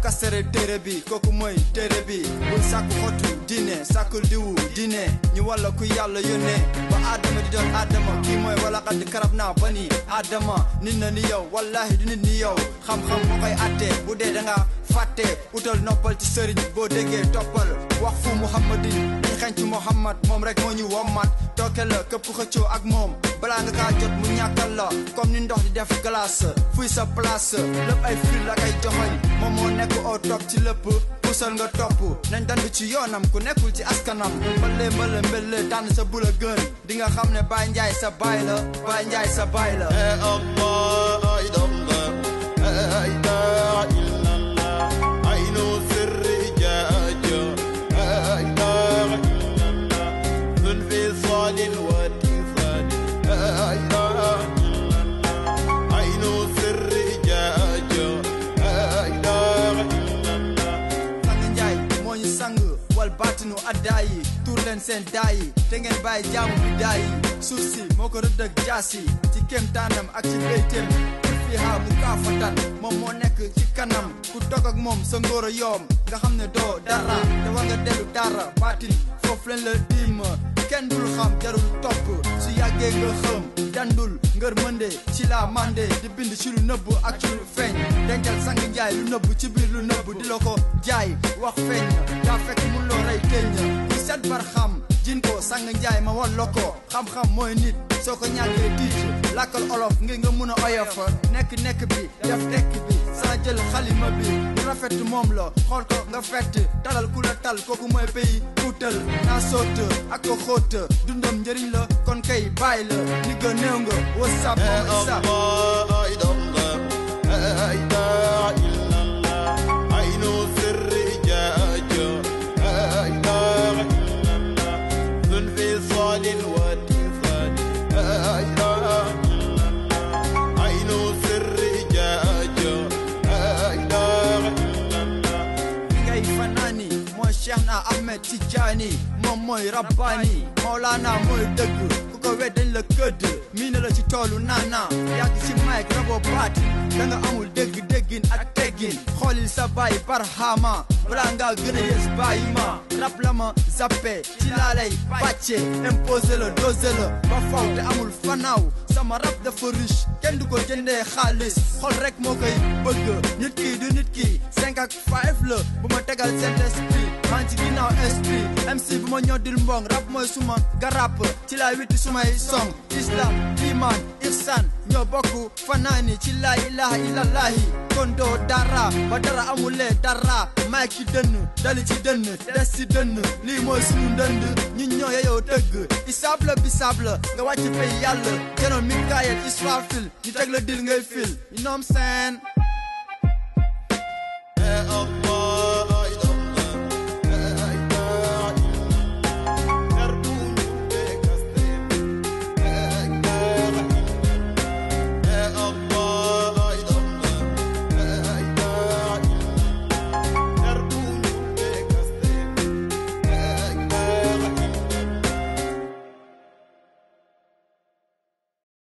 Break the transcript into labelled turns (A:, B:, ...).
A: kastere téere bi kooku mooy téere bi bul sàkku xotu diine sàkkul diwu diine ñu walla ku yàlla yónnee ba Adama di doon Adama kii mooy wala xadd karab naa ba ni Adama nit na ni yow wallahi du nit ni yow xam-xam moo koy attee bu dee danga fàtte utal noppal ci sëriñ boo déggee toppal wax fu muhammadin dañ xenc muhammad moom rek moo ñu wommat tooke la këpp xëccoo ak moom balaa nga kaa jot mu ñàkkal la comme ni ndox di def glace fuy sa place lépp ay fil la kay joxoñ moom moo nekk au top ci lépp pusal nga topp nañ dandu ci yoonam ku nekkul ci askanam mbële mbële tànn sa bula gën di nga xam ne Baye Ndiaye sa baay la Baye Ndiaye sa baay la
B: Allah la ilaha illallah aynu sirri jaaja la ilaha illallah dhul fisalin wa tifani la ilaha illallah aynu sirri jaaja la ilaha illallah
A: Sang Ndiaye moo ñu sang wal baatinu addaayi tuur leen seen daayi te ngeen bàyyi jaamu bi daayi suuf si moo ko rëdd ak jaasi ci kéemtaanam ak ci béyteem fiha mu kaafatan moom moo nekk ci kanam ku dog ak moom sa ngóor a yoom nga xam ne doo dara te war nga dellu dara baatin foofu leen la diim kenn dul xam jarul topp su yàggee nga xëm dandul ngër mënde ci la mande di bind ci lu nëbb ak ci lu feeñ dencal Sang Ndiaye lu nëbb ci biir lu nëbb di la ko jaay wax feeñ daa fekk mun loo rey teeñ ku set bar xam jin ko Sang Ndiaye ma wallo ko xam-xam mooy nit soo ko ñàkkee tiit làkkal olof ngir nga mun a oyof nekk bi def tekk bi saa jël xalima bi lu rafet moom la xool ko nga fett talal ku la tal kooku mooy pays kuutal naa soot ak ko xóot dundam njëriñ la kon kay bàyyi la ni nga néew nga wasap
B: Allah la ilaha illallah aynu sirri jaaja la ilaha illallah dhul fisalin wa tifani la ilaha illallah aynu sirri jaaja la ilaha illallah
A: ngay fanaani mooy Cheikh na Ahmed Tidiane moom mooy Rabbani Maulana mooy dëgg ku ko weddañ la këdd miina la ci toolu naana yàgg ci mic rabo baati da nga amul dégg-déggin ak teggin xoolil sa baay barhama balaa ngaa gën a yées bàyyi ma rap la ma zappe ci laa lay bàcce imposé la dosé la ba faw te amul fanaaw sama rap dafa riche kenn du ko jëndee xaalis xol rek moo koy bëgg nit ki du nit ki 5 ak 5 la bu ma tegal seen esprit man ci ginnaaw esprit MC bu ma ñoddil mbong rap mooy suma garap ci laa witti sumay song islam iman ihsan ñoo bokku fanaani ci laa ilaha illallahi kon doo dara ba dara amulee dara maay ci dënn dali ci dënn des ci dënn lii mooy sunu ndënd ñun ñoo yeyoo dëgg isaab la bisaab la nga wàcc fay yàlla jënoon Mikaayel Israfil ñu teg la dil ngay fil you know what I'm saying